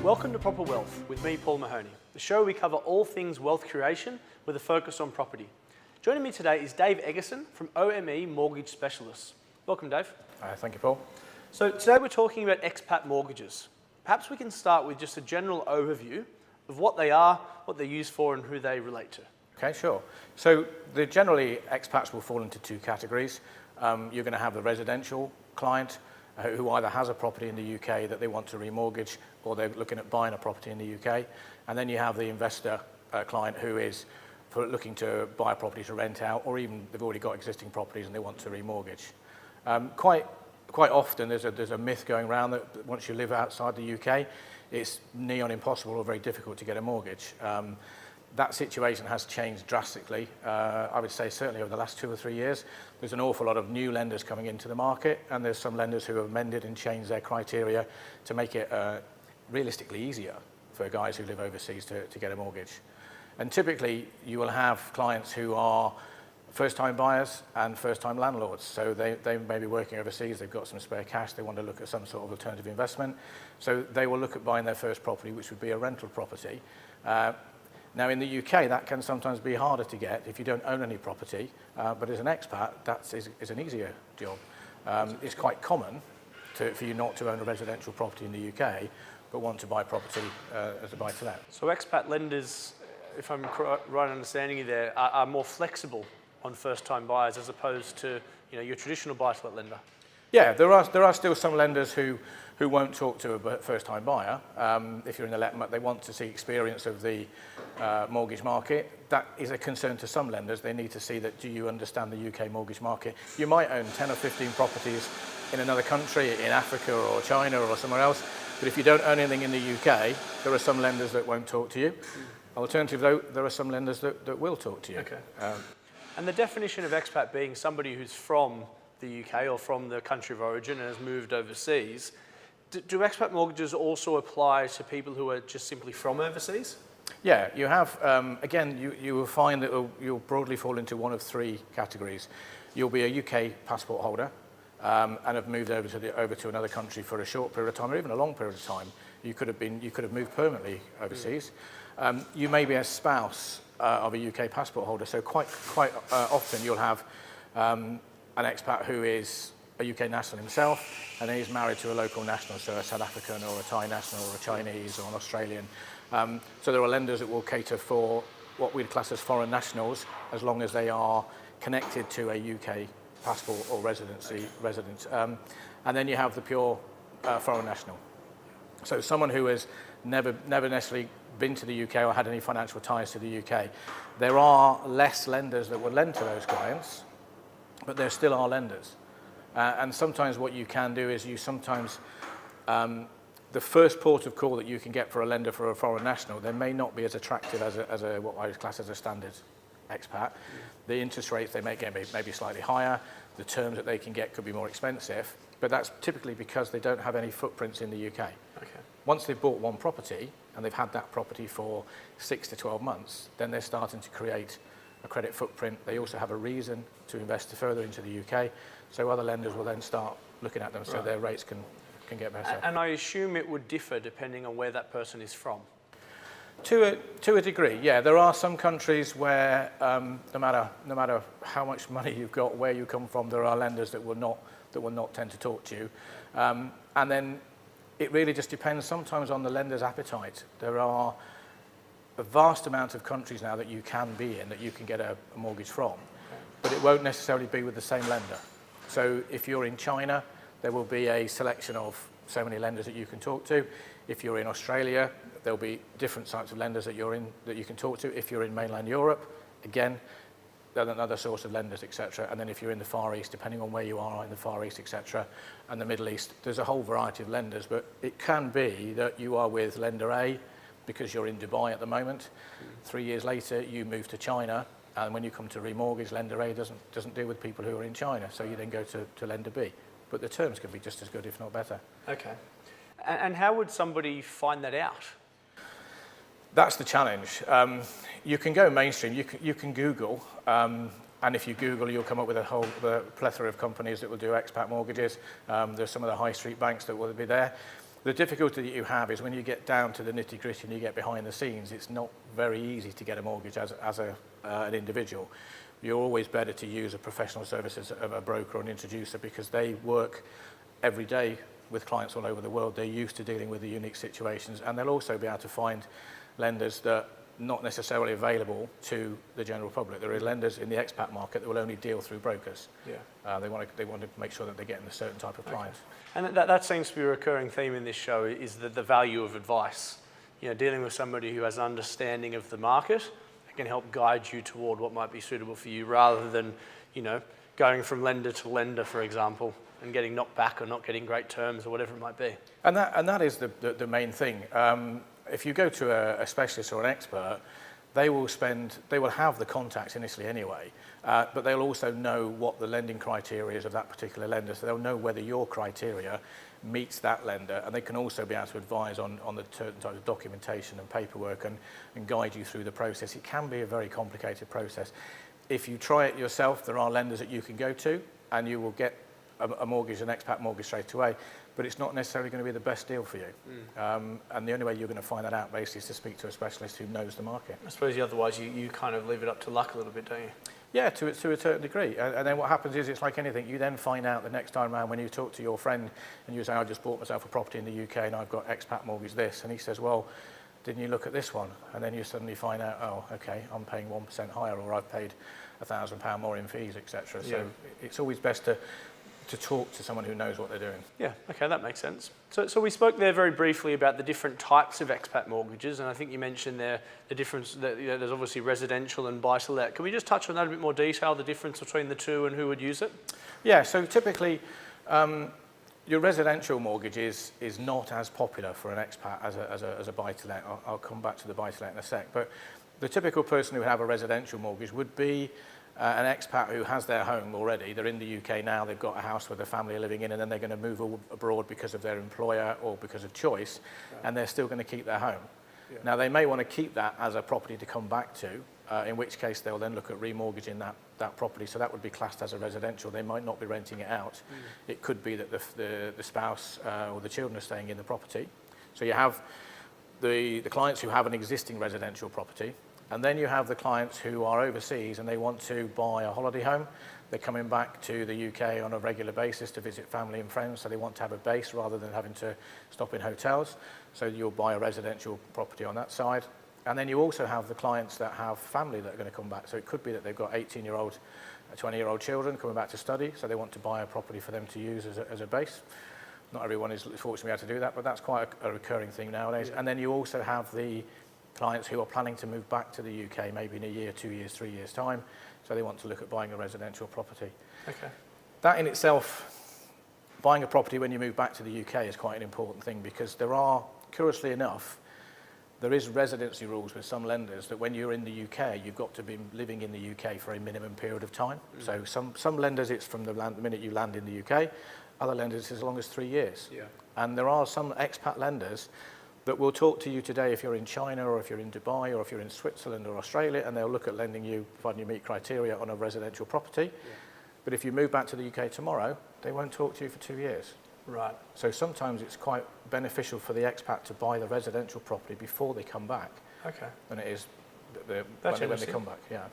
Welcome to Proper Wealth with me, Paul Mahoney, the show we cover all things wealth creation with a focus on property. Joining me today is Dave Eggison from OME Mortgage Specialists. Welcome, Dave. Thank you, Paul. So today we're talking about expat mortgages. Perhaps we can start with just a general overview of what they are, what they're used for, and who they relate to. Okay, sure. So generally, expats will fall into two categories. You're going to have the residential client who either has a property in the UK that they want to remortgage, or they're looking at buying a property in the UK. And then you have the investor client who is looking to buy a property to rent out, or even they've already got existing properties and they want to remortgage. Quite often there's a myth going around that once you live outside the UK, it's near on impossible or very difficult to get a mortgage. That situation has changed drastically. I would say certainly over the last 2 or 3 years, there's an awful lot of new lenders coming into the market, and there's some lenders who have amended and changed their criteria to make it realistically easier for guys who live overseas to get a mortgage. And typically, you will have clients who are first-time buyers and first-time landlords. So they may be working overseas, they've got some spare cash, they want to look at some sort of alternative investment. So they will look at buying their first property, which would be a rental property. Now in the UK, that can sometimes be harder to get if you don't own any property, but as an expat, that is an easier job. It's quite common for you not to own a residential property in the UK, but want to buy property as a buy-to-let. So expat lenders, if I'm right in understanding you there, are more flexible on first-time buyers as opposed to your traditional buy-to-let lender. Yeah, there are still some lenders who won't talk to a first-time buyer. If you're in the let, they want to see experience of the mortgage market. That is a concern to some lenders. They need to see that, do you understand the UK mortgage market? You might own 10 or 15 properties in another country, in Africa or China or somewhere else, but if you don't own anything in the UK, there are some lenders that won't talk to you. Alternatively, though, there are some lenders that will talk to you. Okay. And the definition of expat being somebody who's from the UK or from the country of origin and has moved overseas, do expat mortgages also apply to people who are just simply from overseas? Yeah, you have, again, you will find that you'll broadly fall into one of three categories. You'll be a UK passport holder and have moved over to another country for a short period of time or even a long period of time. You could have moved permanently overseas. You may be a spouse of a UK passport holder, so quite often you'll have an expat who is a UK national himself, and then he's married to a local national, so a South African or a Thai national or a Chinese or an Australian. So there are lenders that will cater for what we'd class as foreign nationals, as long as they are connected to a UK passport or resident. And then you have the pure foreign national. So someone who has never necessarily been to the UK or had any financial ties to the UK. There are less lenders that will lend to those clients, but there still are lenders. And sometimes what you can do is the first port of call that you can get for a lender for a foreign national, they may not be as attractive as what I would class as a standard expat. The interest rates they may get may be slightly higher. The terms that they can get could be more expensive, but that's typically because they don't have any footprints in the UK. Okay. Once they've bought one property and they've had that property for 6 to 12 months, then they're starting to create a credit footprint. They also have a reason to invest further into the UK, so other lenders will then start looking at them, so their rates can get better. And I assume it would differ depending on where that person is from. To a degree, yeah. There are some countries where no matter how much money you've got, where you come from, there are lenders that will not tend to talk to you. And then it really just depends sometimes on the lender's appetite. There are a vast amount of countries now that you can be in, that you can get a mortgage from, but it won't necessarily be with the same lender. So if you're in China, there will be a selection of so many lenders that you can talk to. If you're in Australia, there'll be different types of lenders that you can talk to. If you're in mainland Europe, again, another source of lenders, etc. And then if you're in the Far East, depending on where you are in the Far East, etc., and the Middle East, there's a whole variety of lenders. But it can be that you are with lender A because you're in Dubai at the moment. 3 years later, you move to China, and when you come to remortgage, lender A doesn't deal with people who are in China, so you then go to lender B. But the terms can be just as good, if not better. Okay. And how would somebody find that out? That's the challenge. You can go mainstream. You can Google, and if you Google, you'll come up with a plethora of companies that will do expat mortgages. There's some of the high street banks that will be there. The difficulty that you have is when you get down to the nitty-gritty and you get behind the scenes, it's not very easy to get a mortgage as an individual. You're always better to use a professional services of a broker or an introducer because they work every day with clients all over the world. They're used to dealing with the unique situations, and they'll also be able to find lenders that are not necessarily available to the general public. There are lenders in the expat market that will only deal through brokers. Yeah. They want to make sure that they're getting a certain type of client. And that seems to be a recurring theme in this show is the value of advice. You know, dealing with somebody who has an understanding of the market and can help guide you toward what might be suitable for you rather than, you know, going from lender to lender, for example, and getting knocked back or not getting great terms or whatever it might be. And that is the main thing. If you go to a specialist or an expert, they will have the contacts initially anyway, but they'll also know what the lending criteria is of that particular lender, so they'll know whether your criteria meets that lender, and they can also be able to advise on the certain type of documentation and paperwork and guide you through the process. It can be a very complicated process. If you try it yourself, there are lenders that you can go to, and you will get a mortgage, an expat mortgage straight away, but it's not necessarily going to be the best deal for you. And the only way you're going to find that out basically is to speak to a specialist who knows the market. I suppose otherwise you kind of leave it up to luck a little bit, don't you? Yeah, to a certain degree. And then what happens is it's like anything. You then find out the next time around when you talk to your friend and you say, I just bought myself a property in the UK and I've got expat mortgage this. And he says, well, didn't you look at this one? And then you suddenly find out, oh, okay, I'm paying 1% higher or I've paid £1,000 more in fees, etc. So it's always best to talk to someone who knows what they're doing. Yeah, okay, that makes sense. So we spoke there very briefly about the different types of expat mortgages, and I think you mentioned there the difference that there's obviously residential and buy-to-let. Can we just touch on that in a bit more detail, the difference between the two and who would use it? Yeah, so typically your residential mortgage is not as popular for an expat as a buy-to-let. I'll come back to the buy-to-let in a sec, but the typical person who would have a residential mortgage would be an expat who has their home already. They're in the UK now, they've got a house where their family are living in, and then they're going to move abroad because of their employer or because of choice, and they're still going to keep their home. Yeah. Now, they may want to keep that as a property to come back to, in which case they'll then look at remortgaging that property, so that would be classed as a residential. They might not be renting it out. It could be that the spouse or the children are staying in the property. So you have the clients who have an existing residential property, and then you have the clients who are overseas and they want to buy a holiday home. They're coming back to the UK on a regular basis to visit family and friends, so they want to have a base rather than having to stop in hotels. So you'll buy a residential property on that side. And then you also have the clients that have family that are going to come back. So it could be that they've got 18-year-old, 20-year-old children coming back to study, so they want to buy a property for them to use as a base. Not everyone is fortunate to be able to do that, but that's quite a recurring thing nowadays. Yeah. And then you also have the clients who are planning to move back to the UK maybe in a year, 2 years, 3 years' time, so they want to look at buying a residential property. Okay. That in itself, buying a property when you move back to the UK is quite an important thing because there are, curiously enough, there is residency rules with some lenders that when you're in the UK, you've got to be living in the UK for a minimum period of time. So some lenders, it's from the minute you land in the UK. Other lenders, it's as long as 3 years. Yeah. And there are some expat lenders that will talk to you today if you're in China or if you're in Dubai or if you're in Switzerland or Australia, and they'll look at lending you, providing you meet criteria on a residential property. Yeah. But if you move back to the UK tomorrow, they won't talk to you for 2 years. Right. So sometimes it's quite beneficial for the expat to buy the residential property before they come back. Okay. Than it is when they come back. Yeah.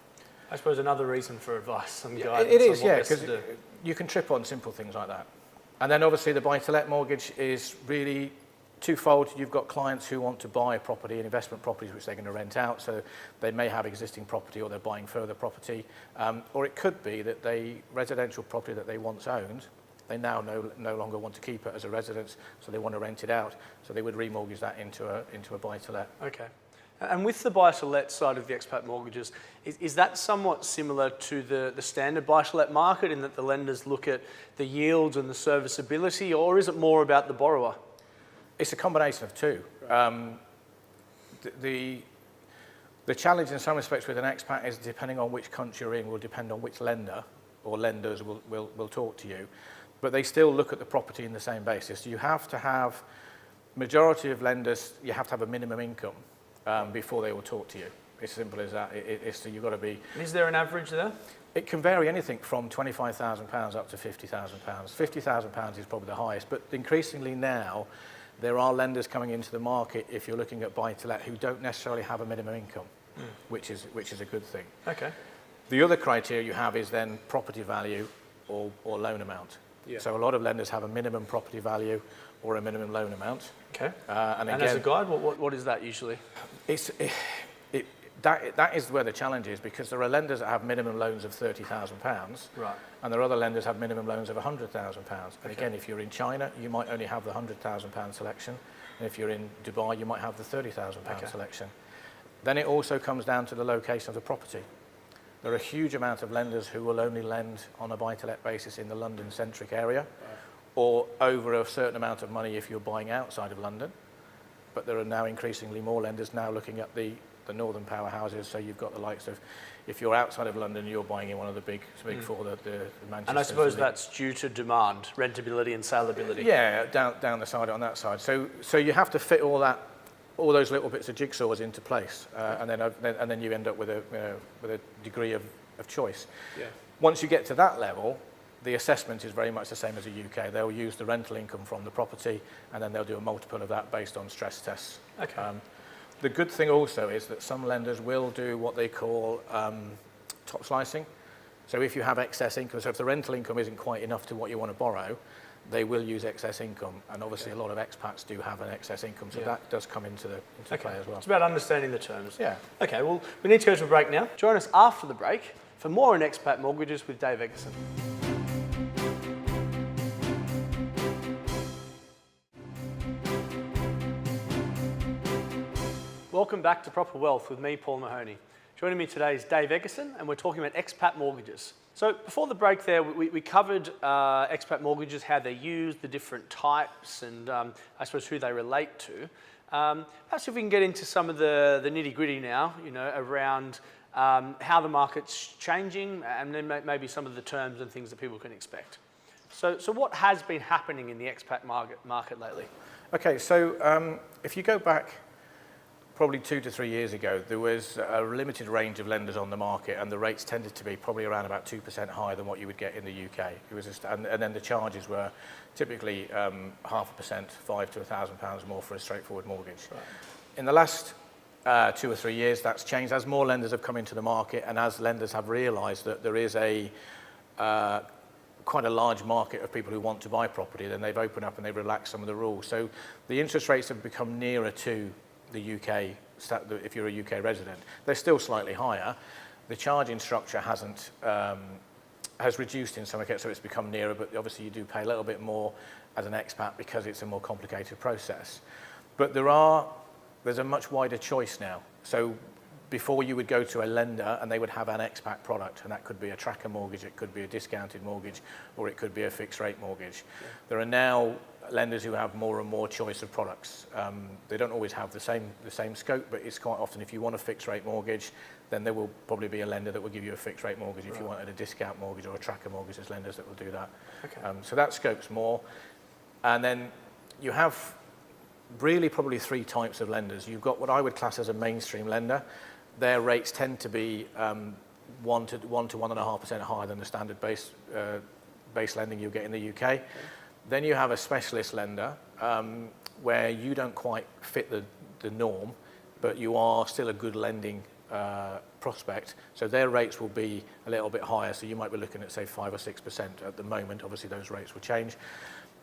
I suppose another reason for advice, some guidance. It is, yeah, because you can trip on simple things like that. And then obviously the buy-to-let mortgage is really twofold. You've got clients who want to buy a property, investment properties which they're going to rent out, so they may have existing property or they're buying further property. Or it could be that residential property that they once owned, they now no longer want to keep it as a residence, so they want to rent it out. So they would remortgage that into a buy-to-let. Okay. And with the buy-to-let side of the expat mortgages, is that somewhat similar to the standard buy-to-let market in that the lenders look at the yields and the serviceability, or is it more about the borrower? It's a combination of two. The challenge in some respects with an expat is depending on which country you're in will depend on which lender or lenders will talk to you. But they still look at the property in the same basis. You have to have, majority of lenders, you have to have a minimum income before they will talk to you. It's as simple as that. You've got to be... Is there an average there? It can vary anything from £25,000 up to £50,000. £50,000 is probably the highest, but increasingly now, there are lenders coming into the market, if you're looking at buy-to-let, who don't necessarily have a minimum income, which is a good thing. Okay. The other criteria you have is then property value or loan amount. Yeah. So a lot of lenders have a minimum property value or a minimum loan amount. Okay. And again, as a guide, what is that usually? That is where the challenge is, because there are lenders that have minimum loans of £30,000, Right. and there are other lenders that have minimum loans of £100,000. And Okay. again, if you're in China, you might only have the £100,000 selection, and if you're in Dubai, you might have the £30,000 Okay. selection. Then it also comes down to the location of the property. There are a huge amount of lenders who will only lend on a buy-to-let basis in the London-centric area, or over a certain amount of money if you're buying outside of London. But there are now increasingly more lenders now looking at the northern powerhouses. So you've got the likes of, if you're outside of London, you're buying in one of the big four, the Manchester. And I suppose that's due to demand, rentability and saleability. Yeah, down the side on that side. So you have to fit all those little bits of jigsaws into place, and then you end up with a degree of choice. Yeah. Once you get to that level, the assessment is very much the same as the UK. They'll use the rental income from the property, and then they'll do a multiple of that based on stress tests. Okay. The good thing also is that some lenders will do what they call top slicing. So if you have excess income, so if the rental income isn't quite enough to what you want to borrow, they will use excess income. And obviously a lot of expats do have an excess income, so that does come into play as well. It's about understanding the terms. Yeah. Okay, well, we need to go to a break now. Join us after the break for more on Expat Mortgages with Dave Eggison. Welcome back to Proper Wealth with me, Paul Mahoney. Joining me today is Dave Eggison, and we're talking about expat mortgages. So before the break there, we covered expat mortgages, how they're used, the different types, and I suppose who they relate to. Perhaps if we can get into some of the nitty-gritty now, around how the market's changing, and then maybe some of the terms and things that people can expect. So what has been happening in the expat market lately? Okay, so if you go back probably 2 to 3 years ago, there was a limited range of lenders on the market, and the rates tended to be probably around about 2% higher than what you would get in the UK. It was and then the charges were typically 0.5%, £5 to £1,000 more for a straightforward mortgage. Right. In the last 2 or 3 years, that's changed as more lenders have come into the market, and as lenders have realised that there is quite a large market of people who want to buy property, then they've opened up and they've relaxed some of the rules. So the interest rates have become nearer to the UK, if you're a UK resident. They're still slightly higher. The charging structure has reduced in some cases, so it's become nearer, but obviously you do pay a little bit more as an expat because it's a more complicated process. But there's a much wider choice now. So before you would go to a lender and they would have an expat product, and that could be a tracker mortgage, it could be a discounted mortgage, or it could be a fixed rate mortgage. Yeah. There are now lenders who have more and more choice of products. They don't always have the same scope, but it's quite often if you want a fixed rate mortgage, then there will probably be a lender that will give you a fixed rate mortgage. If you wanted a discount mortgage or a tracker mortgage, there's lenders that will do that. Okay. So that scope's more. And then you have really probably 3 types of lenders. You've got what I would class as a mainstream lender. Their rates tend to be 1 to 1.5% higher than the standard base lending you get in the UK. Okay. Then you have a specialist lender where you don't quite fit the norm, but you are still a good lending prospect. So their rates will be a little bit higher. So you might be looking at, say, 5 or 6% at the moment. Obviously, those rates will change.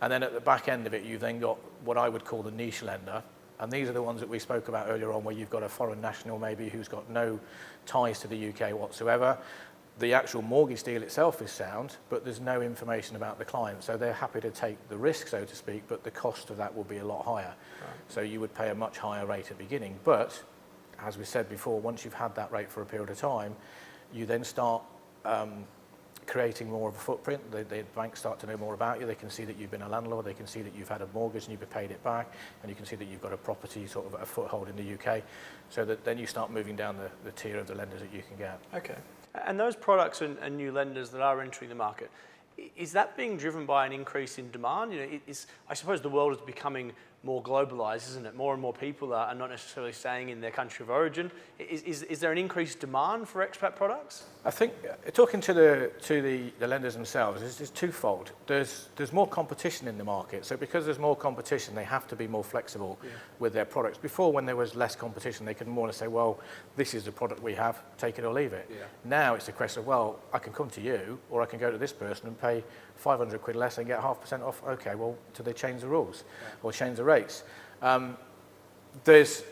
And then at the back end of it, you've then got what I would call the niche lender. And these are the ones that we spoke about earlier on, where you've got a foreign national maybe who's got no ties to the UK whatsoever. The actual mortgage deal itself is sound, but there's no information about the client. So they're happy to take the risk, so to speak, but the cost of that will be a lot higher. Right. So you would pay a much higher rate at the beginning. But, as we said before, once you've had that rate for a period of time, you then start creating more of a footprint. The banks start to know more about you. They can see that you've been a landlord. They can see that you've had a mortgage and you've paid it back. And you can see that you've got a property, sort of a foothold in the UK. So that then you start moving down the tier of the lenders that you can get. Okay. And those products and new lenders that are entering the market, is that being driven by an increase in demand? I suppose the world is becoming more globalised, isn't it? More and more people are not necessarily staying in their country of origin. Is there an increased demand for expat products? I think talking to the lenders themselves is twofold. There's more competition in the market, so because there's more competition, they have to be more flexible with their products. Before, when there was less competition, they could more or less say, well, this is the product we have, take it or leave it. Yeah. Now it's a question of, well, I can come to you, or I can go to this person and pay 500 quid less and get 0.5% off. Okay, well, do they change the rules or change the rates? There's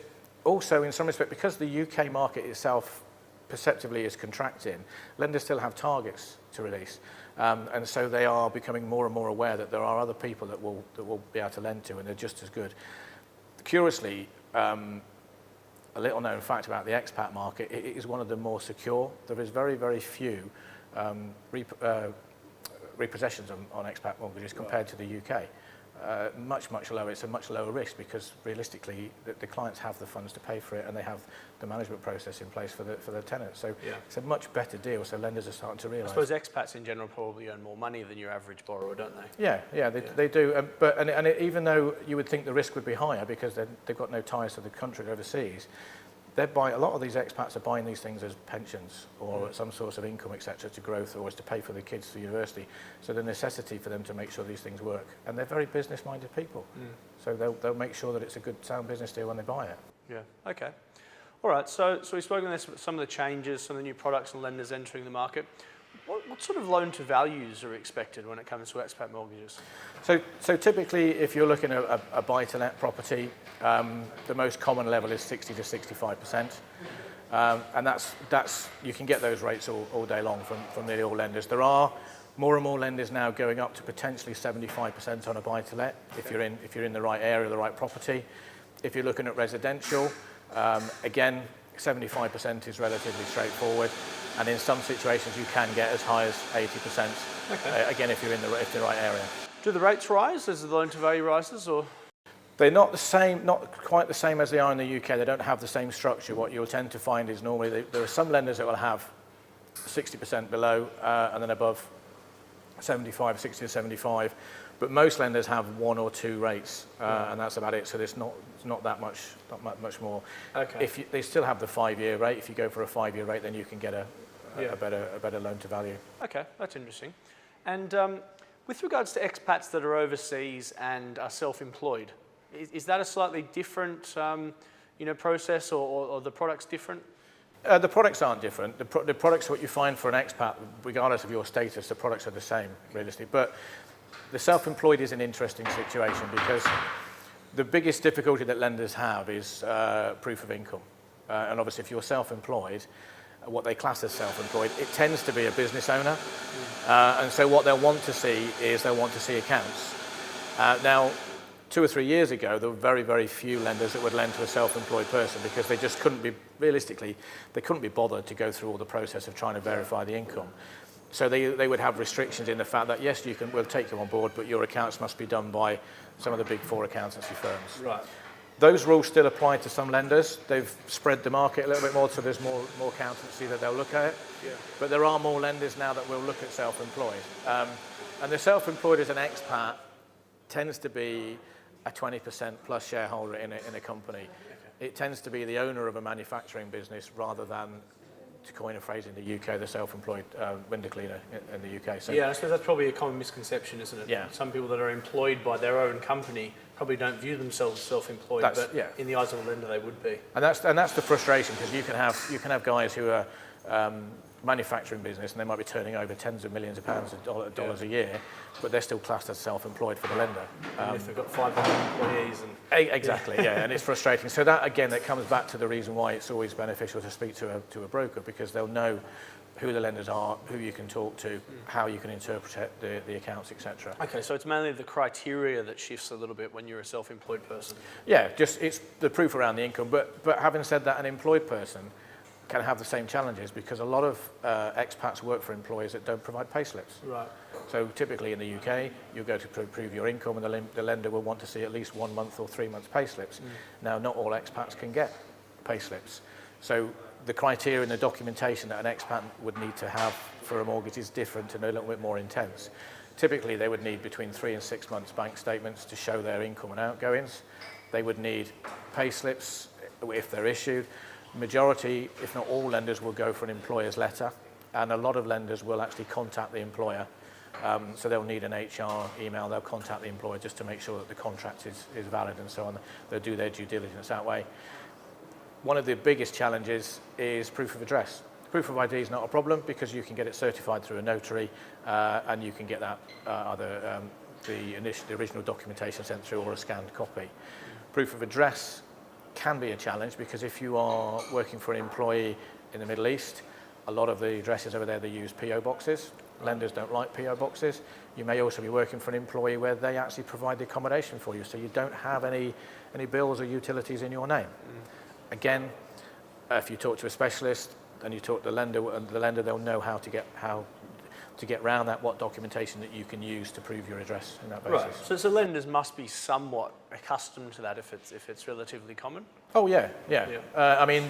also, in some respect, because the UK market itself perceptively is contracting, lenders still have targets to release. And so they are becoming more and more aware that there are other people that will be able to lend to, and they're just as good. Curiously, a little known fact about the expat market, it is one of the more secure. There is very, very few repossessions on expat mortgages compared to the UK. Much lower. It's a much lower risk because realistically the clients have the funds to pay for it, and they have the management process in place for the tenants. So it's a much better deal. So lenders are starting to realise. I suppose expats in general probably earn more money than your average borrower, don't they? Yeah, they do. But even though you would think the risk would be higher because they've got no ties to the country overseas, a lot of these expats are buying these things as pensions or some source of income, etc., to growth, or as to pay for the kids to university. So the necessity for them to make sure these things work, and they're very business-minded people. So they'll make sure that it's a good, sound business deal when they buy it. Yeah. Okay. All right. So we've spoken about some of the changes, some of the new products and lenders entering the market. What sort of loan to values are expected when it comes to expat mortgages? So typically, if you're looking at a buy-to-let property, the most common level is 60 to 65%, and that's you can get those rates all day long from nearly all lenders. There are more and more lenders now going up to potentially 75% on a buy-to-let if you're in the right area, the right property. If you're looking at residential, again, 75% is relatively straightforward. And in some situations, you can get as high as 80%. Again, if you're in the right area. Do the rates rise as the loan to value rises, or? They're not quite the same as they are in the UK. They don't have the same structure. What you'll tend to find is normally there are some lenders that will have 60% below and then above 75, 60 to 75. But most lenders have one or two rates, and that's about it. So there's not that much more. Okay. They still have the 5-year rate. If you go for a 5-year rate, then you can get a better loan to value. Okay, that's interesting. And with regards to expats that are overseas and are self-employed, is that a slightly different process, or the product's different? The products aren't different. The products, what you find for an expat, regardless of your status, the products are the same, realistically. But the self-employed is an interesting situation because the biggest difficulty that lenders have is proof of income. And obviously, if you're self-employed, what they class as self-employed, it tends to be a business owner. And so what they'll want to see is they'll want to see accounts. Now, 2 or 3 years ago, there were very, very few lenders that would lend to a self-employed person because they just couldn't be, realistically, they couldn't be bothered to go through all the process of trying to verify the income. So they would have restrictions in the fact that, yes, we'll take you on board, but your accounts must be done by some of the big 4 accountancy firms. Right. Those rules still apply to some lenders. They've spread the market a little bit more, so there's more accountancy that they'll look at it. Yeah. But there are more lenders now that will look at self-employed. And the self-employed as an expat tends to be a 20% plus shareholder in a company. Okay. It tends to be the owner of a manufacturing business rather than, to coin a phrase in the UK, the self-employed window cleaner in the UK. So, yeah, I suppose that's probably a common misconception, isn't it? Yeah. Some people that are employed by their own company probably don't view themselves self-employed, but in the eyes of a lender they would be. And that's the frustration, because you can have guys who are manufacturing business and they might be turning over tens of millions of pounds of dollars a year, but they're still classed as self-employed for the lender. If they've got 500 employees. Exactly, yeah, and it's frustrating. So that comes back to the reason why it's always beneficial to speak to a broker, because they'll know who the lenders are, who you can talk to, how you can interpret the accounts, etc. Okay, so it's mainly the criteria that shifts a little bit when you're a self-employed person. Yeah, just it's the proof around the income. But having said that, an employed person can have the same challenges, because a lot of expats work for employers that don't provide pay slips. Right. So typically in the UK, you go to prove your income, and the lender will want to see at least 1 month or 3 months pay slips. Now, not all expats can get pay slips. So the criteria and the documentation that an expat would need to have for a mortgage is different and a little bit more intense. Typically, they would need between 3 and 6 months bank statements to show their income and outgoings. They would need pay slips if they're issued. Majority, if not all lenders, will go for an employer's letter, and a lot of lenders will actually contact the employer. So they'll need an HR email, they'll contact the employer just to make sure that the contract is valid and so on. They'll do their due diligence that way. One of the biggest challenges is proof of address. Proof of ID is not a problem because you can get it certified through a notary and you can get that either the original documentation sent through or a scanned copy. Proof of address can be a challenge because if you are working for an employee in the Middle East, a lot of the addresses over there, they use PO boxes. Lenders don't like PO boxes. You may also be working for an employee where they actually provide the accommodation for you, so you don't have any bills or utilities in your name. Again, if you talk to a specialist and you talk to the lender, they'll know how to get around that, what documentation that you can use to prove your address in that basis. Right. So lenders must be somewhat accustomed to that if it's relatively common. Oh yeah. I mean,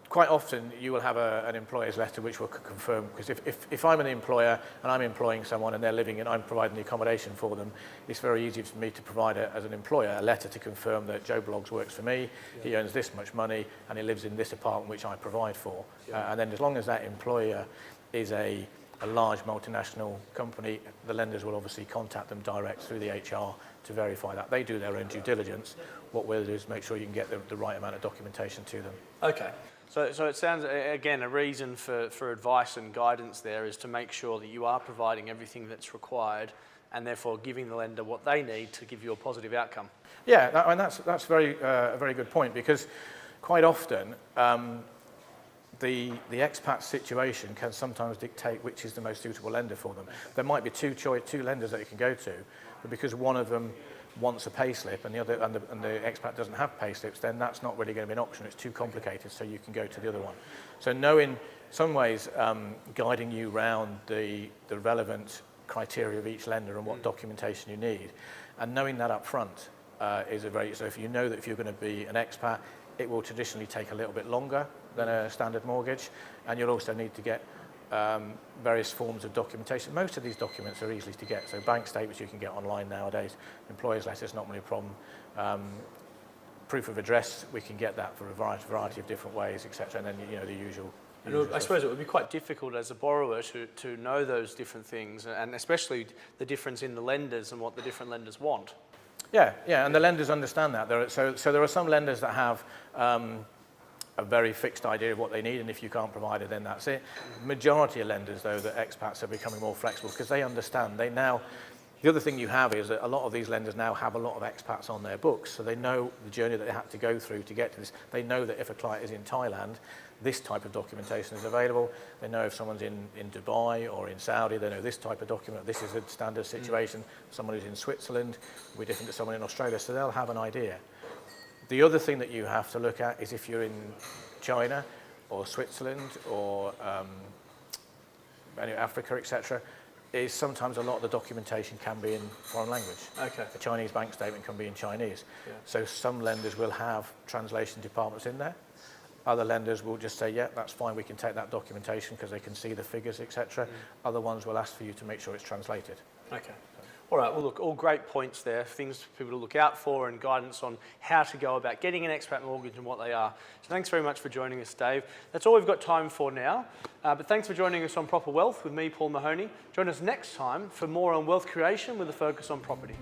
quite often you will have an employer's letter which will confirm, because if I'm an employer and I'm employing someone and they're living and I'm providing the accommodation for them, it's very easy for me to provide as an employer a letter to confirm that Joe Bloggs works for me, he earns this much money and he lives in this apartment which I provide for. And then as long as that employer is a large multinational company, the lenders will obviously contact them direct through the HR to verify that. They do their own due diligence. What we'll do is make sure you can get the right amount of documentation to them. Okay. So it sounds, again, a reason for advice and guidance there is to make sure that you are providing everything that's required and therefore giving the lender what they need to give you a positive outcome. Yeah, and that's a very good point, because quite often the expat situation can sometimes dictate which is the most suitable lender for them. There might be two lenders that you can go to, but because one of them wants a pay slip and the expat doesn't have pay slips, then that's not really going to be an option. It's too complicated, so you can go to the other one. So knowing, some ways, guiding you around the relevant criteria of each lender and what documentation you need, and knowing that up front is so if you know that if you're going to be an expat, it will traditionally take a little bit longer than a standard mortgage, and you'll also need to get various forms of documentation. Most of these documents are easy to get, so bank statements you can get online nowadays, employer's letters not really a problem, proof of address, we can get that for a variety of different ways, etc., and then the usual. And I suppose it would be quite difficult as a borrower to know those different things, and especially the difference in the lenders and what the different lenders want. Yeah, and the lenders understand that. So there are some lenders that have a very fixed idea of what they need, and if you can't provide it, then that's it. Majority of lenders, though, the expats are becoming more flexible because they understand. The other thing you have is that a lot of these lenders now have a lot of expats on their books, so they know the journey that they have to go through to get to this. They know that if a client is in Thailand, this type of documentation is available. They know if someone's in Dubai or in Saudi, they know this type of document. This is a standard situation. Someone who's in Switzerland will be different to someone in Australia, so they'll have an idea. The other thing that you have to look at is if you're in China or Switzerland or Africa, etc., is sometimes a lot of the documentation can be in foreign language. Okay. A Chinese bank statement can be in Chinese. Yeah. So some lenders will have translation departments in there. Other lenders will just say, yeah, that's fine, we can take that documentation because they can see the figures, etc. Other ones will ask for you to make sure it's translated. Okay. All right, well, look, all great points there, things for people to look out for and guidance on how to go about getting an expat mortgage and what they are. So thanks very much for joining us, Dave. That's all we've got time for now, but thanks for joining us on Proper Wealth with me, Paul Mahoney. Join us next time for more on wealth creation with a focus on property.